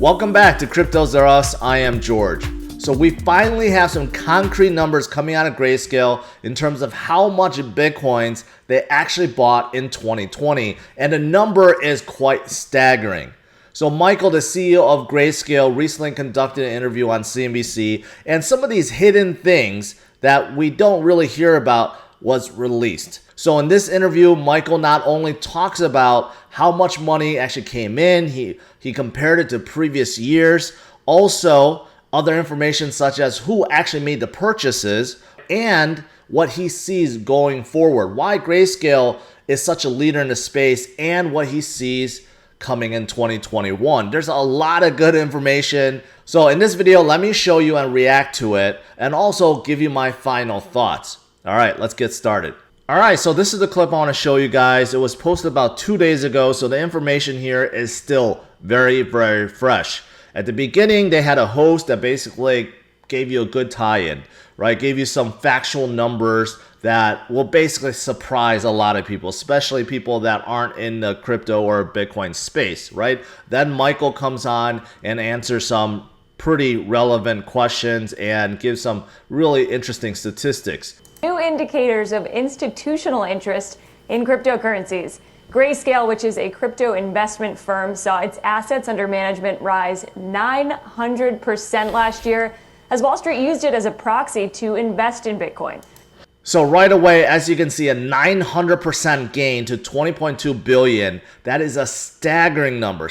Welcome back to CryptosRUs. I am George. So we finally have some concrete numbers coming out of Grayscale in terms of how much Bitcoins they actually bought in 2020. And the number is quite staggering. So Michael, the CEO of Grayscale, recently conducted an interview on CNBC, and some of these hidden things that we don't really hear about was released. So in this interview, Michael not only talks about how much money actually came in, he compared it to previous years, also other information such as who actually made the purchases and what he sees going forward, why Grayscale is such a leader in the space, and what he sees coming in 2021. There's a lot of good information. So in this video, let me show you and react to it and also give you my final thoughts. All right, let's get started. All right, so this is the clip I want to show you guys. It was posted about 2 days ago, so the information here is still very, very fresh. At the beginning, they had a host that basically gave you a good tie-in, right? Gave you some factual numbers that will basically surprise a lot of people, especially people that aren't in the crypto or Bitcoin space, right? Then Michael comes on and answers some pretty relevant questions and gives some really interesting statistics. New indicators of institutional interest in cryptocurrencies. Grayscale, which is a crypto investment firm, saw its assets under management rise 900% last year, as Wall Street used it as a proxy to invest in Bitcoin. So right away, as you can see, a 900% gain to 20.2 billion. That is a staggering number,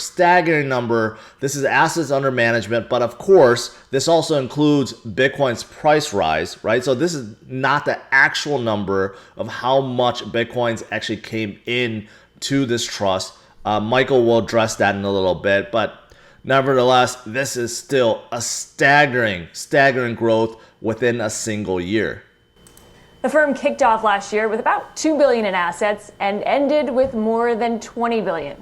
This is assets under management, but of course, this also includes Bitcoin's price rise, right? So this is not the actual number of how much Bitcoins actually came in to this trust. Michael will address that in a little bit, but nevertheless, this is still a staggering growth within a single year. The firm kicked off last year with about $2 billion in assets and ended with more than $20 billion.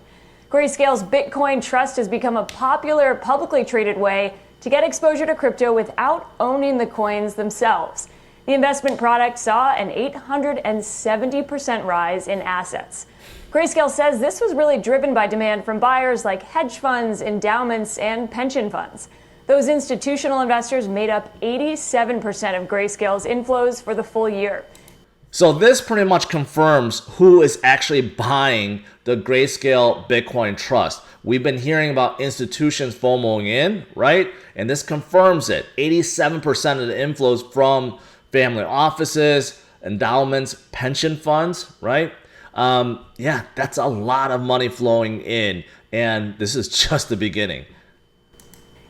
Grayscale's Bitcoin Trust has become a popular publicly traded way to get exposure to crypto without owning the coins themselves. The investment product saw an 870% rise in assets. Grayscale says this was really driven by demand from buyers like hedge funds, endowments, and pension funds. Those institutional investors made up 87% of Grayscale's inflows for the full year. So this pretty much confirms who is actually buying the Grayscale Bitcoin Trust. We've been hearing about institutions FOMOing in, right? And this confirms it. 87% of the inflows from family offices, endowments, pension funds, right? Yeah, that's a lot of money flowing in. And this is just the beginning.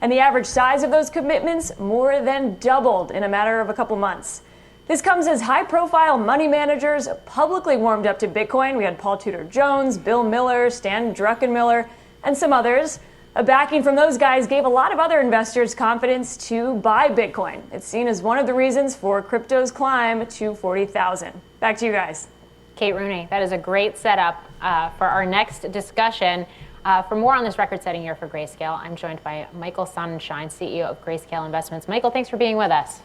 And the average size of those commitments more than doubled in a matter of a couple months. This comes as high-profile money managers publicly warmed up to Bitcoin. We had Paul Tudor Jones, Bill Miller, Stan Druckenmiller, and some others. A backing from those guys gave a lot of other investors confidence to buy Bitcoin. It's seen as one of the reasons for crypto's climb to 40,000. Back to you guys. Kate Rooney, that is a great setup for our next discussion. For more on this record-setting year for Grayscale, I'm joined by Michael Sonnenschein, CEO of Grayscale Investments. Michael, thanks for being with us.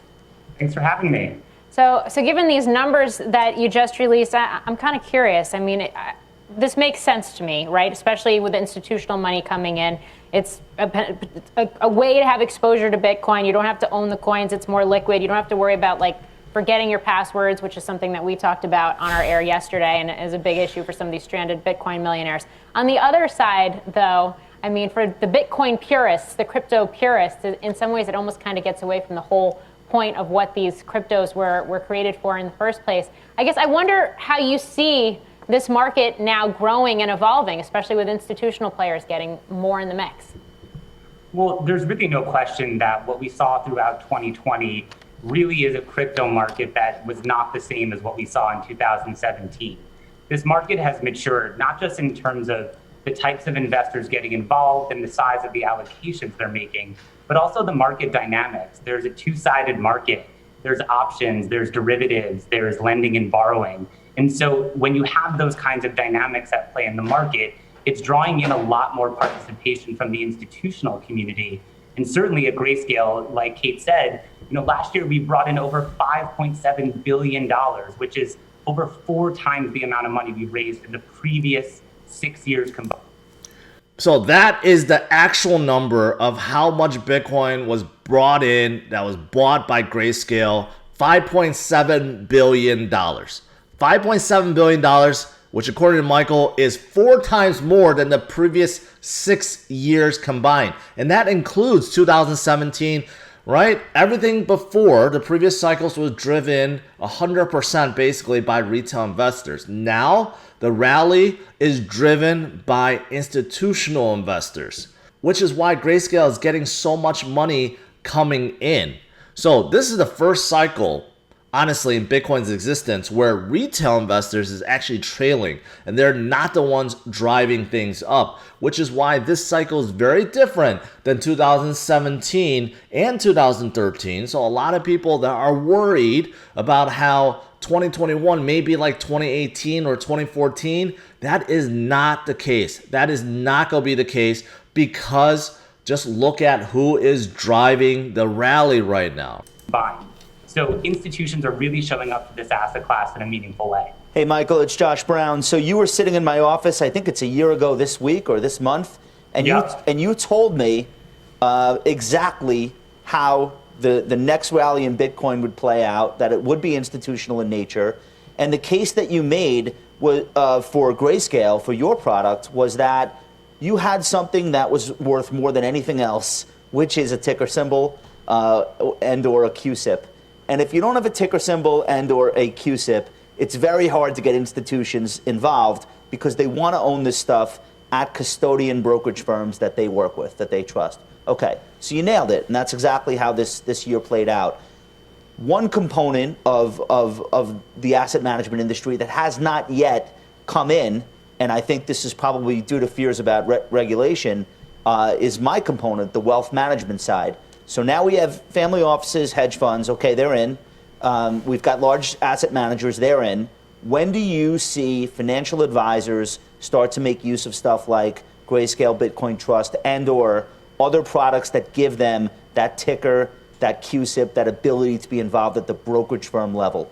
Thanks for having me. So given these numbers that you just released, I'm kind of curious. I mean, this makes sense to me, right? Especially with institutional money coming in. It's a way to have exposure to Bitcoin. You don't have to own the coins. It's more liquid. You don't have to worry about forgetting your passwords, which is something that we talked about on our air yesterday and is a big issue for some of these stranded Bitcoin millionaires. On the other side, though, I mean, for the Bitcoin purists, the crypto purists, in some ways it almost kind of gets away from the whole point of what these cryptos were created for in the first place. I guess I wonder how you see this market now growing and evolving, especially with institutional players getting more in the mix. Well, there's really no question that what we saw throughout 2020 really is a crypto market that was not the same as what we saw in 2017. This market has matured, not just in terms of the types of investors getting involved and the size of the allocations they're making, but also the market dynamics. There's a two-sided market. There's options, there's derivatives, there's lending and borrowing. And so when you have those kinds of dynamics at play in the market, it's drawing in a lot more participation from the institutional community. And certainly at Grayscale, like Kate said, last year we brought in over $5.7 billion, which is over 4 times the amount of money we raised in the previous 6 years combined. So that is the actual number of how much Bitcoin was brought in, that was bought by Grayscale, $5.7 billion. $5.7 billion, which according to Michael is 4 times more than the previous 6 years combined. And that includes 2017, right? Everything before the previous cycles was driven 100% basically by retail investors. Now, the rally is driven by institutional investors, which is why Grayscale is getting so much money coming in. So this is the first cycle, honestly, in Bitcoin's existence where retail investors is actually trailing and they're not the ones driving things up, which is why this cycle is very different than 2017 and 2013. So a lot of people that are worried about how 2021 may be like 2018 or 2014, that is not the case. That is not going to be the case because just look at who is driving the rally right now. Buying. So institutions are really showing up to this asset class in a meaningful way. Hey, Michael, it's Josh Brown. So you were sitting in my office, I think it's a year ago this week or this month, and you told me exactly how the next rally in Bitcoin would play out, that it would be institutional in nature. And the case that you made was, for Grayscale, for your product, was that you had something that was worth more than anything else, which is a ticker symbol and or a QSIP. And if you don't have a ticker symbol and or a QSIP, it's very hard to get institutions involved because they want to own this stuff at custodian brokerage firms that they work with, that they trust. Okay, so you nailed it, and that's exactly how this year played out. One component of the asset management industry that has not yet come in, and I think this is probably due to fears about regulation, is my component, the wealth management side. So now we have family offices, hedge funds, okay, they're in. We've got large asset managers, they're in. When do you see financial advisors start to make use of stuff like Grayscale Bitcoin Trust and or other products that give them that ticker, that QSIP, that ability to be involved at the brokerage firm level?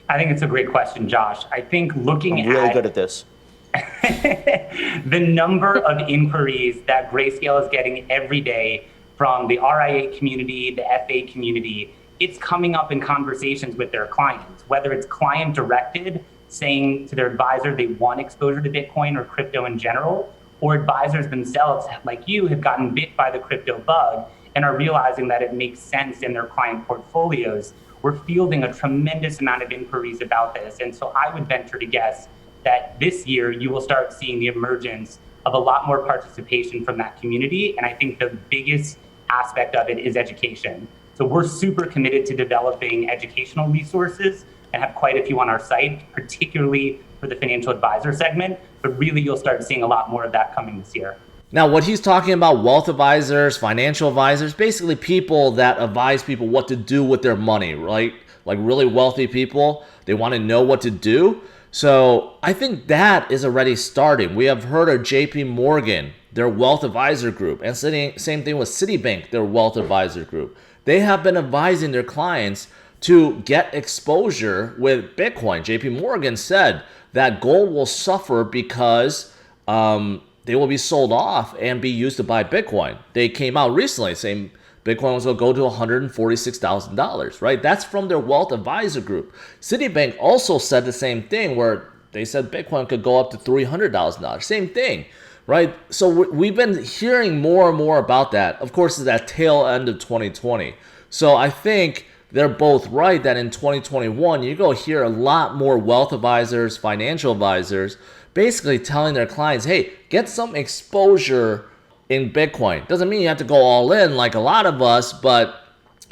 I think it's a great question, Josh. I think looking I'm really good at this. The number of inquiries that Grayscale is getting every day from the RIA community, the FA community, it's coming up in conversations with their clients, whether it's client directed, saying to their advisor they want exposure to Bitcoin or crypto in general, or advisors themselves, like you, have gotten bit by the crypto bug and are realizing that it makes sense in their client portfolios. We're fielding a tremendous amount of inquiries about this. And so I would venture to guess that this year you will start seeing the emergence of a lot more participation from that community. And I think the biggest aspect of it is education. So we're super committed to developing educational resources and have quite a few on our site, particularly for the financial advisor segment. But really, you'll start seeing a lot more of that coming this year. Now, what he's talking about, wealth advisors, financial advisors, basically people that advise people what to do with their money, right? Like really wealthy people, they want to know what to do. So I think that is already starting. We have heard of JP Morgan, their wealth advisor group, and same thing with Citibank, their wealth advisor group. They have been advising their clients to get exposure with Bitcoin. JP Morgan said that gold will suffer because they will be sold off and be used to buy Bitcoin. They came out recently saying Bitcoin was going to go to $146,000, right? That's from their wealth advisor group. Citibank also said the same thing where they said Bitcoin could go up to $300,000. Same thing, right? So we've been hearing more and more about that. Of course, it's that tail end of 2020. So I think they're both right that in 2021, you're going to hear a lot more wealth advisors, financial advisors, basically telling their clients, hey, get some exposure in Bitcoin. Doesn't mean you have to go all in like a lot of us, but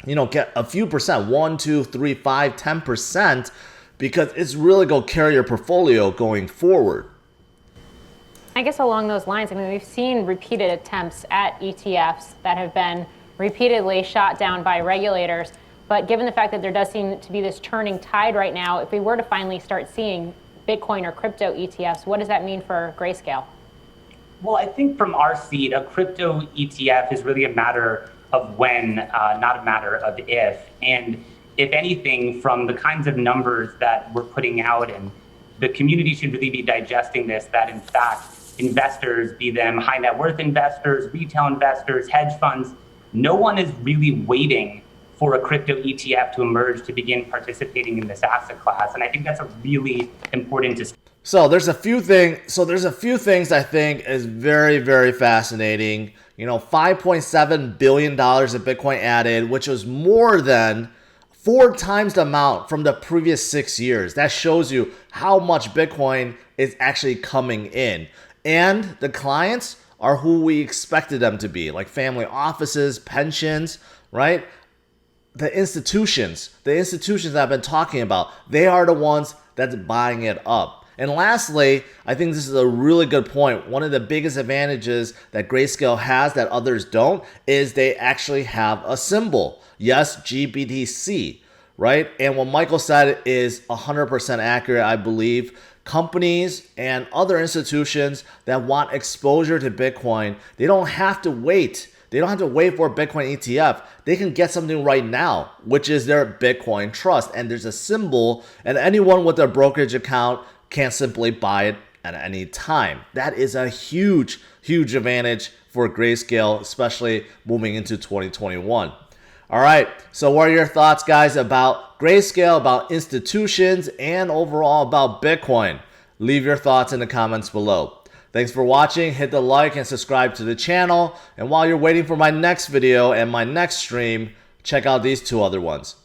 get a few percent, 1, 2, 3, 5, 10%, because it's really going to carry your portfolio going forward. I guess along those lines, we've seen repeated attempts at ETFs that have been repeatedly shot down by regulators. But given the fact that there does seem to be this turning tide right now, if we were to finally start seeing Bitcoin or crypto ETFs, what does that mean for Grayscale? Well, I think from our seat, a crypto ETF is really a matter of when, not a matter of if. And if anything, from the kinds of numbers that we're putting out, and the community should really be digesting this, that in fact, investors, be them high net worth investors, retail investors, hedge funds, no one is really waiting for a crypto ETF to emerge to begin participating in this asset class. And I think that's a really important distinction. So there's a few things I think is very, very fascinating. You know, $5.7 billion of Bitcoin added, which was more than 4 times the amount from the previous 6 years. That shows you how much Bitcoin is actually coming in. And the clients are who we expected them to be, like family offices, pensions, right? The institutions that I've been talking about, they are the ones that's buying it up. And lastly, I think this is a really good point. One of the biggest advantages that Grayscale has that others don't is they actually have a symbol. Yes, gbtc, right? And what Michael said is 100% accurate, I believe. Companies and other institutions that want exposure to Bitcoin, they don't have to wait. They don't have to wait for a Bitcoin ETF. They can get something right now, which is their Bitcoin trust. And there's a symbol, and anyone with a brokerage account can simply buy it at any time. That is a huge, huge advantage for Grayscale, especially moving into 2021. All right, so what are your thoughts, guys, about Grayscale, about institutions, and overall about Bitcoin? Leave your thoughts in the comments below. Thanks for watching. Hit the like and subscribe to the channel. And while you're waiting for my next video and my next stream, check out these 2 other ones.